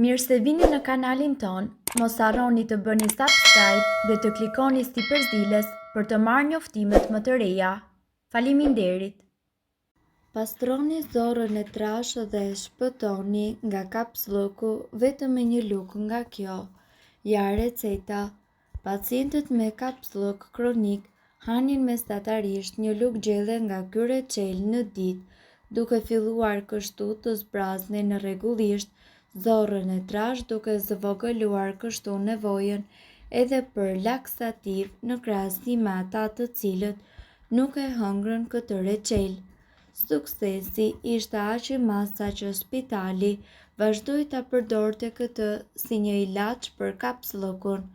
Mirë se vini në kanalin ton, mos harroni të bëni subscribe dhe të klikoni si përzdiles për të marrë njoftimet më të reja. Faleminderit! Pastroni zorrën e trashë dhe e shpëtoni nga kapslloku vetëm me një lugë nga kjo. Ja receta. Pacientët me kapsllok kronik hanin mesatarisht një lugë gjelle nga ky reçel në ditë, duke filluar kështu të zbraznin rregullisht zorrën e trashë duke zvogëluar kështu nevojën edhe për laksativ në krahasim me ata të cilët nuk e hëngrën këtë reçel. Suksesi ishte aq i madh sa që spitali vazhdoi ta përdorte këtë si një ilaç për kapsllokun.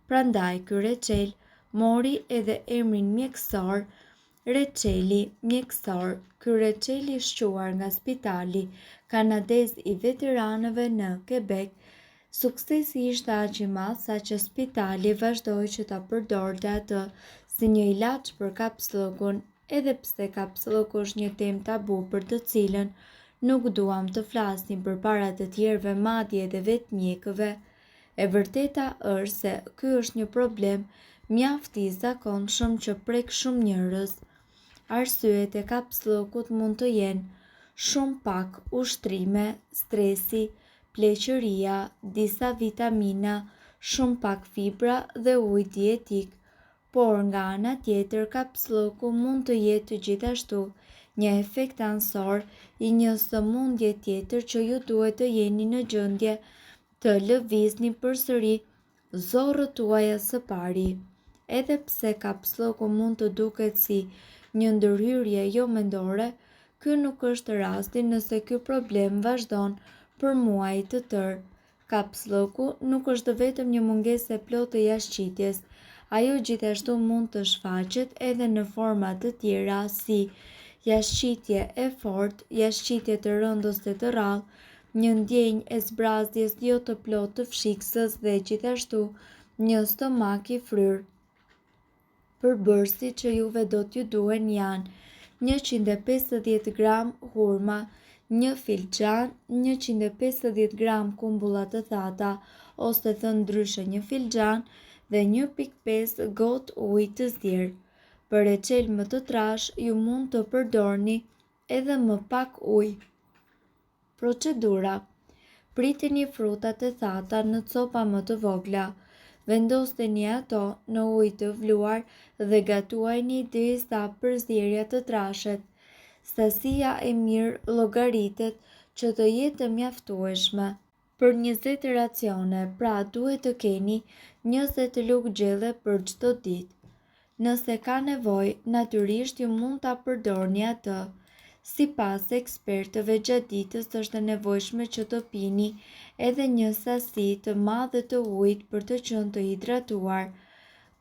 Prandaj ky reçel mori edhe emrin mjekësor reçeli mjekësor. Ky reçel i shquar nga Spitali Kanadez i Veteranëve në Quebec, suksesi ishte aq i madh sa që spitali vazhdoi që ta përdorte atë si një ilaç për kapsllokun, edhe pse kapslloku është një temë tabu për të cilën nuk duam të flasim përpara të tjerëve, madje edhe vetë mjekëve. E vërteta është se ky është një problem mjaft i zakonshëm që prek shumë njerëz. Arsyet e kapsllokut mund të jenë shumë pak ushtrime, stresi, pleqëria, disa vitamina, shumë pak fibra dhe ujë dietik. Por nga ana tjetër kapsloku mund të jetë gjithashtu një efekt ansor i një sëmundje tjetër që ju duhet të jeni në gjendje të lëvizni përsëri zorrët tuaja së pari. Edhe pse kapsloku mund të duket si një ndërhyrje jo mendore, ky nuk është rasti nëse ky problem vazhdon për muaj të tërë. Kapsloku nuk është vetëm një mungesë e plotë e jashtëqitjes, ajo gjithashtu mund të shfaqet edhe në forma të tjera si jashtëqitje e fortë, jashtëqitje të rëndë ose të rrallë, një ndjenjë e zbrazjes jo të plotë të fshiksës dhe gjithashtu një stomak i fryrë. Përbërësit që juve do t'ju duen janë 150 gram hurma, 1 filxhan, 150 gram kumbulla të thata ose thënë ndryshe 1 filxhan dhe 1.5 gotë ujë të zjerë. Për reçel më të trash ju mund të përdorni edhe më pak ujë. Procedura: priteni frutat e thata në copa më të vogla. Vendoseni ato në ujë të vluar dhe gatuajini derisa përzierja të trashet. Sasia e mirë llogaritet që të jetë mjaftueshme. Për 20 racione, pra duhet të keni 20 lugë gjelle për çdo ditë. Nëse ka nevojë, natyrisht ju mund ta përdorni atë. Sipas ekspertëve gjatë ditës është e nevojshme që të pini edhe një sasi të madhe të ujit për të qenë të hidratuar,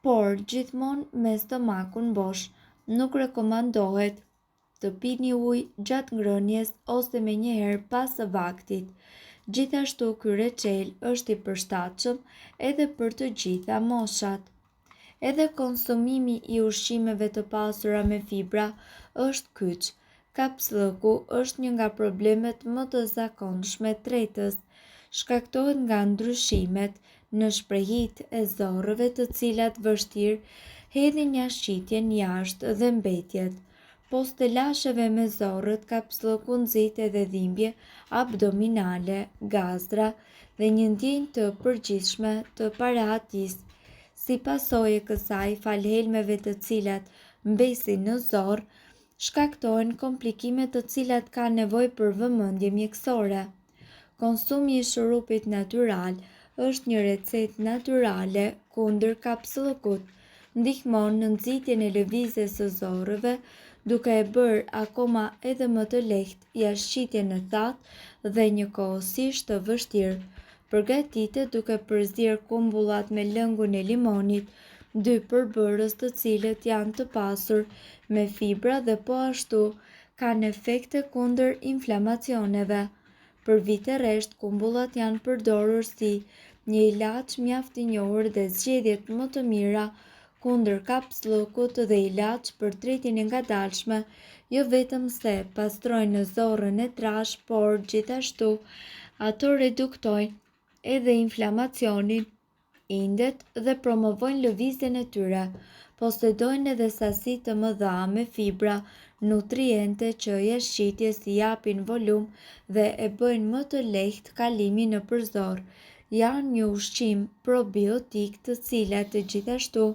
por gjithmonë me stomakun bosh. Nuk rekomandohet të pini ujë gjatë ngrënies ose menjëherë pas vaktit. Gjithashtu ky reçel është i përshtatshëm edhe për të gjitha moshat. Edhe konsumimi i ushqimeve të pasura me fibra është kyç. Kapsllëku është një nga problemet më të zakonshme tretës. Shkaktohet nga ndryshimet në shprehjet e zorrëve të cilat vështirë hedhin jashtëqitjen jashtë dhe mbetjet. Post të lasheve me zorrët, kapsllëku nxit edhe dhimbje abdominale, gazra dhe një ndjenjë të përgjithshme të parahatisë. Si pasojë e kësaj, fal helmeve të cilat mbesin në zorr, shkaktojnë komplikime të cilat kanë nevojë për vëmendje mjekësore. Konsumi i shurupit natyral është një recetë natyrale kundër kapsllokut. Ndihmon në nxitjen e lëvizjes së zorrëve, duke e bërë akoma edhe më të lehtë jashtëqitjen e thatë dhe njëkohësisht të vështirë. Përgatitet duke përzier kumbullat me lëngun e limonit, 2 përbërës të cilët janë të pasur me fibra dhe po ashtu kanë efekte kundër inflamacioneve. Për vite rresht, kumbullat janë përdorur si një ilaç mjaft i njohur dhe zgjedhjet më të mira kundër kapsllokut dhe ilaç për tretjen e ngadalshme, jo vetëm se pastrojnë zorrën e trashë, por gjithashtu ato reduktojnë edhe inflamacionin, indet dhe promovojnë lëvizjen e tyre. Posedojnë edhe sasi të mëdha me fibra, nutriente që jashqitjes i japin volum dhe e bëjnë më të lehtë kalimin në përzor. Janë një ushqim probiotik të cilat gjithashtu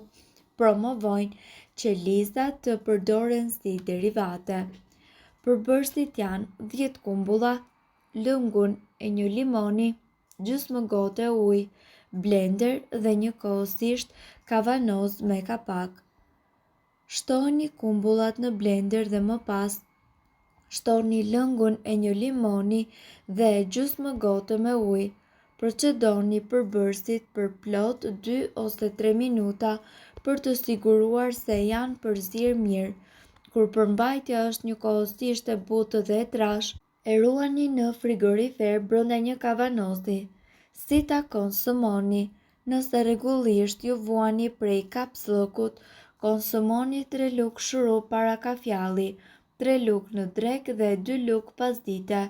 promovojnë që lizat të përdoren si derivate. Përbërësit janë 10 kumbulla, lëngun e një limoni, gjysmë gote ujë, blender dhe njëkohësisht kavanoz me kapak. Shtoheni kumbullat në blender dhe më pas shtoheni lëngun e një limoni dhe gjysmë gote me ujë. Procedoni përbërësit për plot 2 ose 3 minuta për të siguruar se janë përzirë mirë. Kur përmbajtja është njëkohësisht e butë dhe e trash, e ruani në frigorifer brenda një kavanozi. Si ta konsumoni? Nëse rregullisht ju vuani prej kapsllëkut, konsumoni 3 lugë shurup para kafjalli, 3 lugë në drekë dhe 2 lugë pasdite.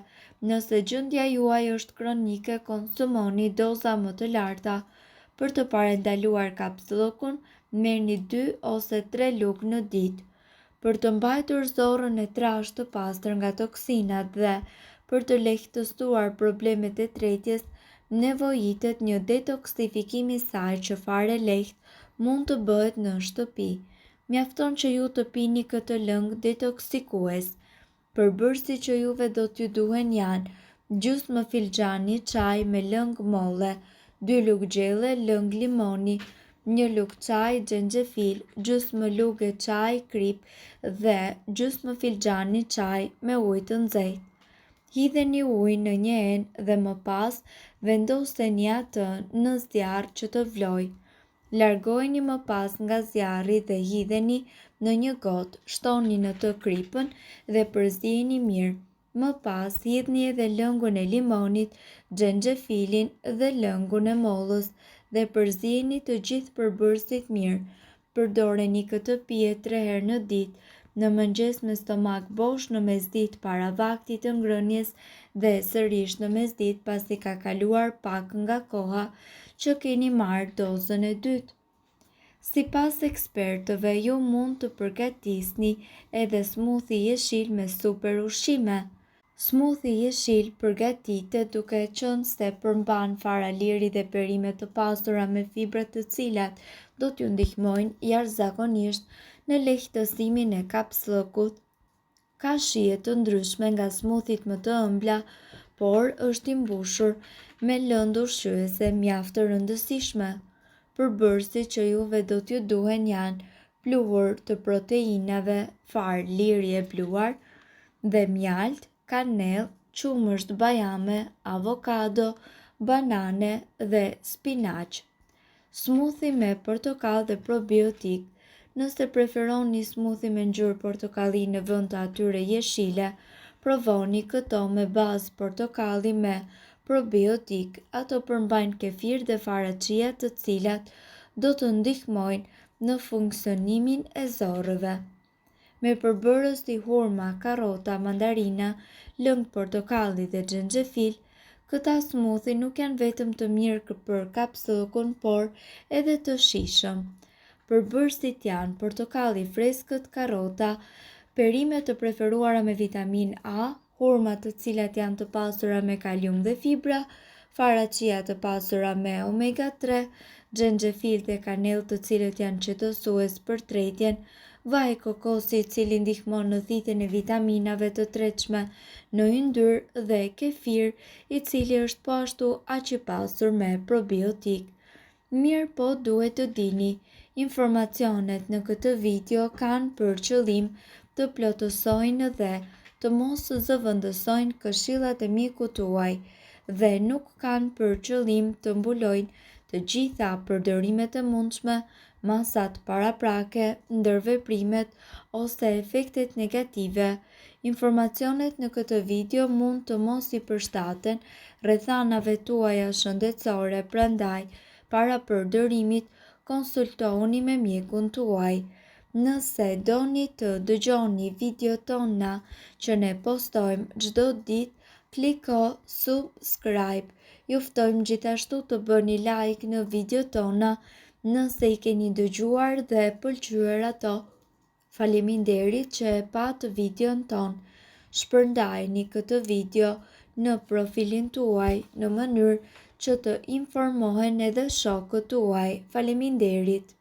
Nëse gjendja juaj është kronike, konsumoni doza më të larta. Për të parandaluar kapsllëkun, merrni 2 ose 3 lugë në ditë. Për të mbajtur zorrën e trashë të pastër nga toksinat dhe për të lehtësuar problemet e tretjes, nevojitet një detoksifikim i saj që fare lehtë mund të bëhet në shtëpi. Mjafton që ju të pini këtë lëng detoksikues. Përbërësit që juve do t'ju duhen janë gjysmë filxhani çaj me lëng molle, 2 lugë gjelle lëng limoni, 1 lugë çaj xhenxhefil, gjysmë lugë çaj krip dhe gjysmë filxhani çaj me ujë të nxehtë. Hidheni ujin në një enë dhe më pas vendoseni atë në zjarr që të vlojë. Largojeni më pas nga zjarri dhe hidheni në një gotë, shtoni në të kripën dhe përzijeni mirë. Më pas hidhni edhe lëngun e limonit, xhenxhefilin dhe lëngun e mollës dhe përzijeni të gjithë përbërësit mirë. Përdoreni këtë pije 3 herë në ditë, në mëngjes me stomak bosh, në mesditë para vaktit të ngrënies dhe sërish në mesditë pasi ka kaluar pak nga koha që keni marrë dozën e dytë. Sipas ekspertëve, ju mund të përgatisni edhe smuthi jeshil me super ushqime. Smuthi jeshil përgatitet duke qenë se përmban fara liri dhe perime të pastura me fibra të cilat do t'ju ndihmojnë jashtëzakonisht në lehtësimin e kapsllëkut. Ka shije të ndryshme nga smuthit më të ëmbla, por është i mbushur me lëndë ushqyese mjaft të rëndësishme. Përbërësit që juve do t'ju duhen janë pluhur të proteinave, far liri e bluar dhe mjalt, kanellë, qumësht bajame, avokado, banane dhe spinaq. Smuthi me portokall dhe probiotik. Nëse preferoni smuthi me ngjyrë portokalli në vend të atyre jeshile, provoni këto me bazë portokalli me probiotik. Ato përmbajnë kefir dhe fara chia të cilat do të ndihmojnë në funksionimin e zorrëve. Me përbërës si hurma, karrota, mandarina, lëng portokalli dhe xhenxhefil, këta smuthi nuk janë vetëm të mirë për kapsllëkun, por edhe të shijshëm. Përbërësit janë portokalli freskët, karrota, perime të preferuara me vitamin A, hurma të cilat janë të pasura me kalium dhe fibra, fara chia të pasura me omega 3, xhenxhefil dhe kanellë të cilët janë qetësues për tretjen, vaj kokosi i cili ndihmon në thithjen e vitaminave të tretshme në yndyrë dhe kefir i cili është po ashtu aq i pasur me probiotik. Mirë po duhet të dini, informacionet në këtë video kanë për qëllim të plotësojnë dhe të mos zëvendësojnë këshillat e mikut tuaj dhe nuk kanë për qëllim të mbulojnë të gjitha përdorimet e mundshme, masat paraprake, ndërveprimet ose efektet negative. Informacionet në këtë video mund të mos i përshtaten rrethanave tuaja shëndetësore, prandaj para përdorimit konsultohuni me mjekun tuaj. Nëse doni të dëgjoni video tona që ne postojmë çdo ditë, kliko subscribe. Ju ftojmë gjithashtu të bëni like në video tona nëse i keni dëgjuar dhe pëlqyer ato. Faleminderit që e pat videon ton. Shpërndajni këtë video në profilin tuaj në mënyrë që të informohen edhe shokët tuaj. Faleminderit.